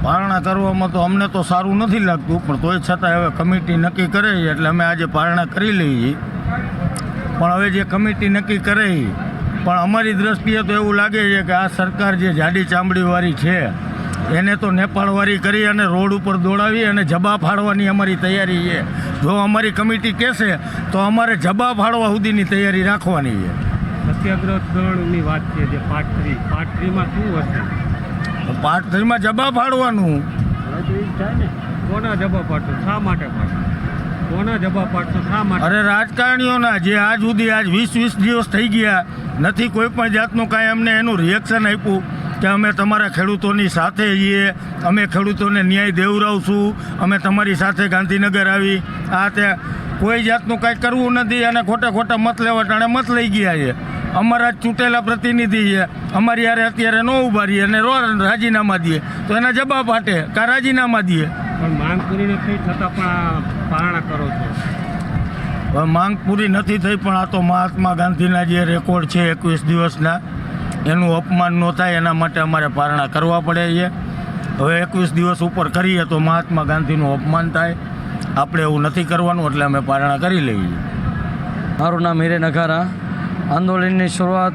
પારણા કરવામાં તો અમને તો સારું નથી લાગતું, પણ તોય છતાં હવે કમિટી નક્કી કરે એટલે અમે આજે પારણા કરી લઈએ. પણ હવે જે કમિટી નક્કી કરે પણ અમારી દ્રષ્ટિએ તો એવું લાગે છે કે આ સરકાર જે જાડી ચામડીવાળી છે એને તો નેપાળવાળી કરી અને રોડ ઉપર દોડાવી અને જબા ફાડવાની અમારી તૈયારી છે. જો અમારી કમિટી કહેશે તો અમારે જબા ફાડવા સુધીની તૈયારી રાખવાની છે. સત્યાગ્રહ દળની વાત છે જે પાર્ટ 3માં શું હશે? પાર્ટ 3માં જબા ફાડવાનું. કોના જબા પાડશો? શા માટે પાડશો? કોના જબા પાડશો? શા માટે? અરે રાજકારણીઓના જે આજ સુધી 20 દિવસ થઈ ગયા નથી કોઈ પણ જાતનું કાંઈ અમને એનું રિએક્શન આપ્યું કે અમે તમારા ખેડૂતોની સાથે છીએ, અમે ખેડૂતોને ન્યાય દેવડાવશું, અમે તમારી સાથે ગાંધીનગર આવી આ તે કોઈ જાતનું કાંઈ કરવું નથી અને ખોટા મત લેવા ટાણે મત લઈ ગયા છે. અમારા ચૂંટેલા પ્રતિનિધિ છે, અમારી યારે અત્યારે ન ઊભા રહીએ અને રાજીનામા દઈએ તો એના જવાબ પાટે કાં રાજીનામા દઈએ. પણ માંગ પૂરી નથી છતાં પણ પારણા કરો છો. હવે માંગ પૂરી નથી થઈ પણ આ તો મહાત્મા ગાંધીના જે રેકોર્ડ છે 21 દિવસના એનું અપમાન ન થાય એના માટે અમારે પારણા કરવા પડે છે. હવે 21 દિવસ ઉપર કરીએ તો મહાત્મા ગાંધીનું અપમાન થાય, આપણે એવું નથી કરવાનું એટલે અમે પારણા કરી લઈએ. મારું નામ હિરેન અઘારા. આંદોલનની શરૂઆત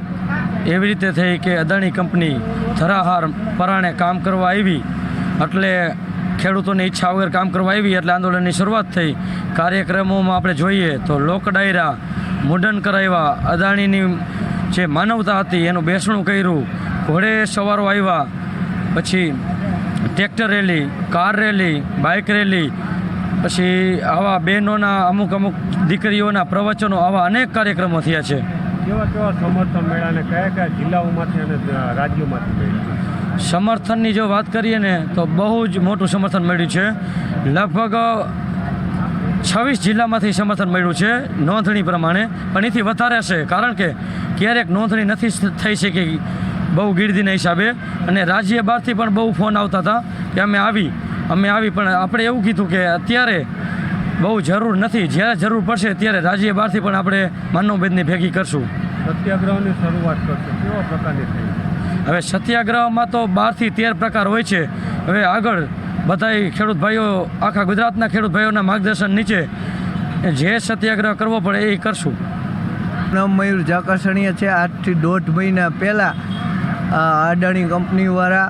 એવી રીતે થઈ કે અદાણી કંપની ધરાહાર પરાણે કામ કરવા આવી એટલે ખેડૂતોની ઈચ્છા વગર કામ કરવા આવી એટલે આંદોલનની શરૂઆત થઈ. કાર્યક્રમોમાં આપણે જોઈએ તો લોક ડાયરા, મુંડન કરાવ્યા, અદાણીની જે માનવતા હતી એનું બેસણું કર્યું, ઘોડે સવારો આવ્યા, પછી tractor rally, car rally, bike rally, પછી આવા બહેનોના અમુક દીકરીઓના પ્રવચનો, આવા અનેક કાર્યક્રમો થયા છે. કેવા સમર્થન મળ્યા અને કયા જિલ્લાઓમાંથી અને રાજ્યોમાંથી મળ્યા? સમર્થનની જો વાત કરીએ ને તો બહુ જ મોટું સમર્થન મળ્યું છે. લગભગ 26 જિલ્લામાંથી સમર્થન મળ્યું છે નોંધણી પ્રમાણે, પણ એથી વધારે છે કારણ કે ક્યારેક નોંધણી નથી થઈ શકી બહુ ગીર્દીના હિસાબે, અને રાજ્ય બહારથી પણ બહુ ફોન આવતા હતા કે અમે આવી પણ આપણે એવું કીધું કે અત્યારે બહુ જરૂર નથી, જ્યારે જરૂર પડશે ત્યારે રાજ્ય બહારથી પણ આપણે માનવભેદની ભેગી કરશું. સત્યાગ્રહની શરૂઆત કરશો, કેવા પ્રકારની થઈ? હવે સત્યાગ્રહમાં તો 12 થી 13 પ્રકાર હોય છે. હવે આગળ બધાય ખેડૂત ભાઈઓ, આખા ગુજરાતના ખેડૂત ભાઈઓના માર્ગદર્શન નીચે જે સત્યાગ્રહ કરવો પડે એ કરશું. નામ મયુર જાકાસણીયા છે. 8 થી 1.5 મહિના પહેલાં અદાણી કંપનીવાળા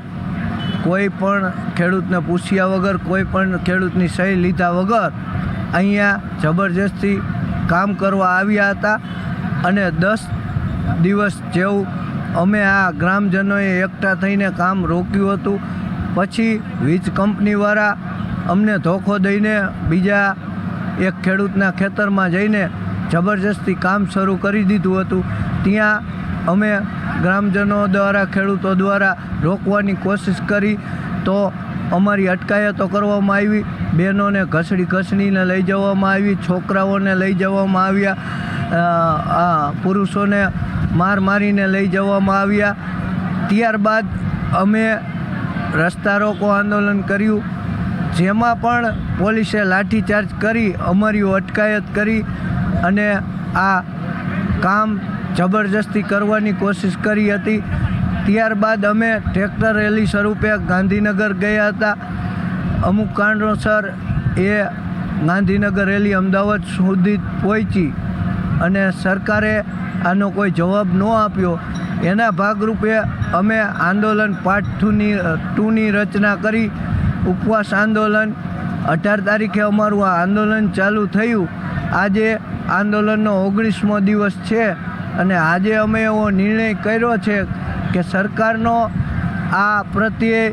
કોઈ પણ ખેડૂતને પૂછ્યા વગર, કોઈ પણ ખેડૂતની સહી લીધા વગર અહીંયા જબરજસ્તી કામ કરવા આવ્યા હતા અને 10 દિવસ જેવું અમે આ ગ્રામજનોએ એકઠા થઈને કામ રોક્યું હતું. પછી વીજ કંપનીવાળા અમને ધોખો દઈને બીજા એક ખેડૂતના ખેતરમાં જઈને જબરજસ્તી કામ શરૂ કરી દીધું હતું. ત્યાં અમે ગ્રામજનો દ્વારા, ખેડૂતો દ્વારા રોકવાની કોશિશ કરી તો અમારી અટકાયતો કરવામાં આવી. બહેનોને ઘસડીને લઈ જવામાં આવી, છોકરાઓને લઈ જવામાં આવ્યા, પુરુષોને મારીને લઈ જવામાં આવ્યા. ત્યારબાદ અમે રસ્તા રોકો આંદોલન કર્યું, જેમાં પણ પોલીસે લાઠીચાર્જ કરી અમારી અટકાયત કરી અને આ કામ જબરજસ્તી કરવાની કોશિશ કરી હતી. ત્યારબાદ અમે ટ્રેક્ટર રેલી સ્વરૂપે ગાંધીનગર ગયા હતા. અમુક કારણોસર એ ગાંધીનગર રેલી અમદાવાદ સુધી પહોંચી અને સરકારે આનો કોઈ જવાબ ન આપ્યો. એના ભાગરૂપે અમે આંદોલન પાર્ટ 2ની રચના કરી. ઉપવાસ આંદોલન 18 તારીખે અમારું આ આંદોલન ચાલુ થયું. આજે આંદોલનનો 19મો દિવસ છે અને આજે અમે એવો નિર્ણય કર્યો છે કે સરકારનો આ પ્રત્યે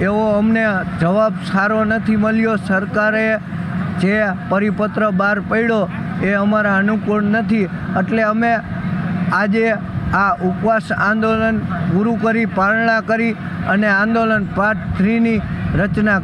એવો અમને જવાબ સારો નથી મળ્યો. સરકારે જે પરિપત્ર બહાર પાડ્યો એ અમારા અનુકૂળ નથી, એટલે અમે આજે આ ઉપવાસ આંદોલન પૂરું કરી, પારણા કરી અને આંદોલન પાર્ટ 3ની રચના